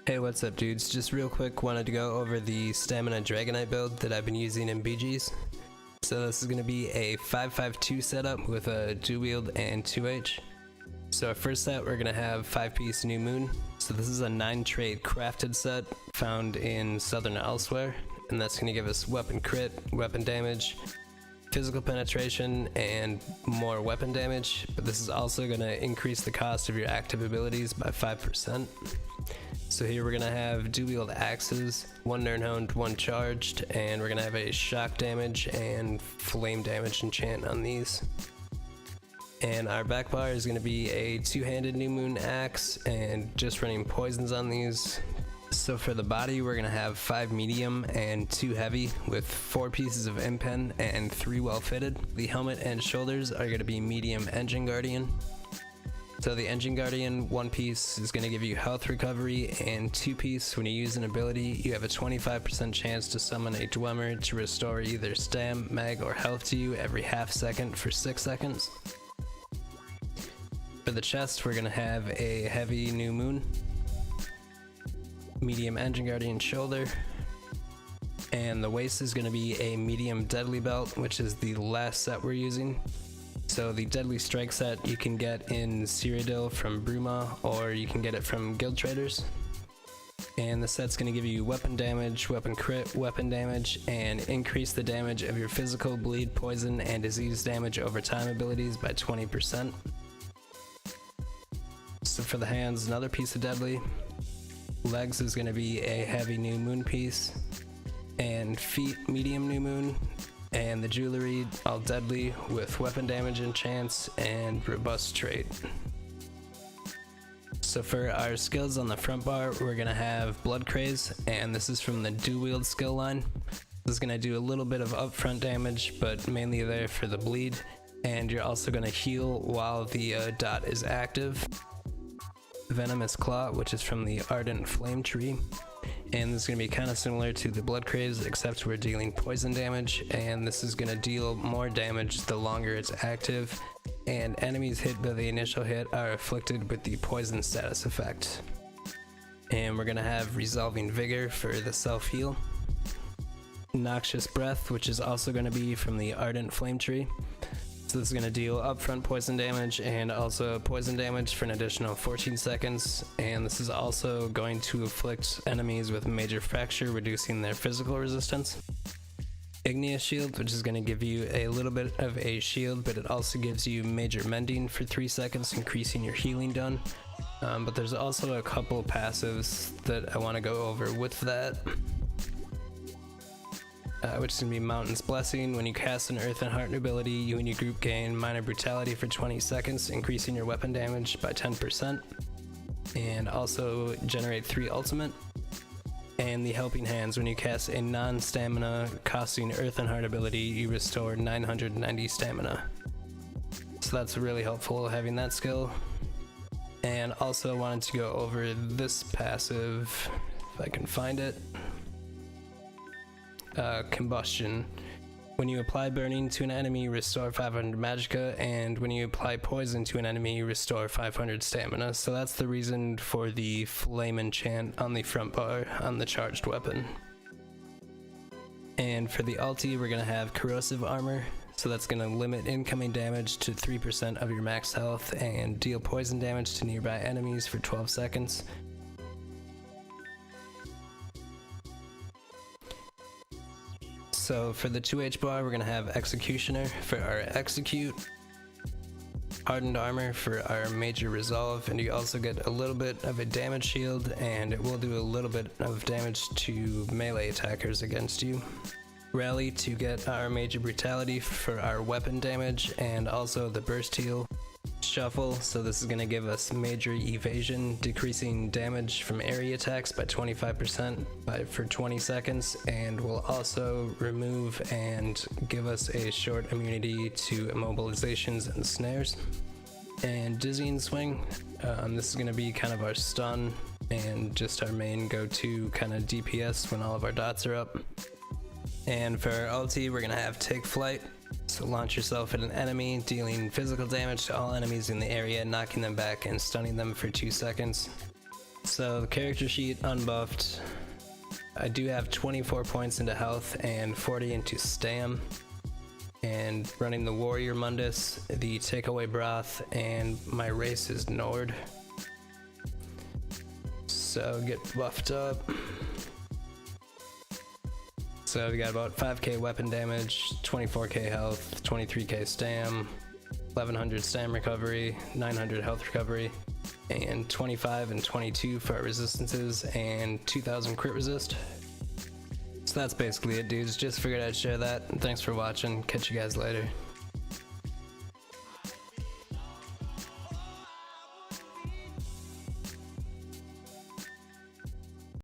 Hey, what's up dudes? Just real quick, wanted to go over the Stamina Dragonknight build that I've been using in BGs. So this is going to be a 5-5-2 setup with a dual wield and 2H. So our first set, we're going to have 5-piece New Moon. So this is a 9-trait crafted set found in Southern Elsewhere, and that's going to give us weapon crit, weapon damage, physical penetration, and more weapon damage. But this is also going to increase the cost of your active abilities by 5%. So here we're going to have dual wield axes, 1 Nirnhoned, 1 charged, and we're going to have a shock damage and flame damage enchant on these. And our back bar is going to be a 2-handed New Moon axe and just running poisons on these. So for the body, we're going to have 5 medium and 2 heavy with 4 pieces of impen and 3 well fitted. The helmet and shoulders are going to be medium Engine Guardian. So the Engine Guardian 1 piece is going to give you health recovery, and 2 piece, when you use an ability, you have a 25% chance to summon a Dwemer to restore either stam, mag, or health to you every half second for 6 seconds. For the chest, we're going to have a heavy New Moon, medium Engine Guardian shoulder, and the waist is going to be a medium Deadly Belt, which is the last set we're using. So the Deadly Strike set you can get in Cyrodiil from Bruma, or you can get it from Guild Traders. And the set's going to give you weapon damage, weapon crit, weapon damage, and increase the damage of your physical, bleed, poison, and disease damage over time abilities by 20%. So for the hands, another piece of Deadly. Legs is going to be a heavy New Moon piece, and feet, medium New Moon. And the jewelry, all deadly with weapon damage enchants and robust trait. So for our skills on the front bar, we're going to have Blood Craze, and this is from the dual wield skill line. This is going to do a little bit of upfront damage, but mainly there for the bleed, and you're also going to heal while the dot is active. Venomous Claw, which is from the Ardent Flame Tree. And this is going to be kind of similar to the Blood Craze, except we're dealing poison damage, and this is going to deal more damage the longer it's active, and enemies hit by the initial hit are afflicted with the poison status effect. And we're going to have Resolving Vigor for the self-heal. Noxious Breath, which is also going to be from the Ardent Flame Tree. So this is going to deal upfront poison damage and also poison damage for an additional 14 seconds, and this is also going to afflict enemies with major fracture, reducing their physical resistance. Igneous Shield, which is going to give you a little bit of a shield, but it also gives you major mending for 3 seconds, increasing your healing done. But there's also a couple passives that I want to go over with that. Which is going to be Mountain's Blessing. When you cast an Earth and Heart ability, you and your group gain minor brutality for 20 seconds, increasing your weapon damage by 10%. And also generate 3 ultimate. And the Helping Hands. When you cast a non-stamina costing Earth and Heart ability, you restore 990 stamina. So that's really helpful having that skill. And also wanted to go over this passive, if I can find it. Combustion. When you apply burning to an enemy, restore 500 magicka, and when you apply poison to an enemy, restore 500 stamina. So that's the reason for the flame enchant on the front bar on the charged weapon. And for the ulti, we're going to have Corrosive Armor. So that's going to limit incoming damage to 3% of your max health and deal poison damage to nearby enemies for 12 seconds. So for the 2H bar, we're going to have Executioner for our execute, Hardened Armor for our major resolve, and you also get a little bit of a damage shield, and it will do a little bit of damage to melee attackers against you. Rally to get our major brutality for our weapon damage, and also the burst heal. Shuffle, so this is going to give us major evasion, decreasing damage from area attacks by 25% for 20 seconds, and will also remove and give us a short immunity to immobilizations and snares. And Dizzying Swing, this is going to be kind of our stun and just our main go-to kind of DPS when all of our dots are up. And for our ulti, we're going to have Take Flight. So launch yourself at an enemy, dealing physical damage to all enemies in the area, knocking them back and stunning them for 2 seconds. So the character sheet unbuffed. I do have 24 points into health and 40 into stam. And running the Warrior Mundus, the Takeaway Broth, and my race is Nord. So get buffed up. So we got about 5k weapon damage, 24k health, 23k stam, 1100 stam recovery, 900 health recovery, and 25 and 22 for our resistances, and 2000 crit resist. So that's basically it, dudes. Just figured I'd share that. Thanks for watching. Catch you guys later.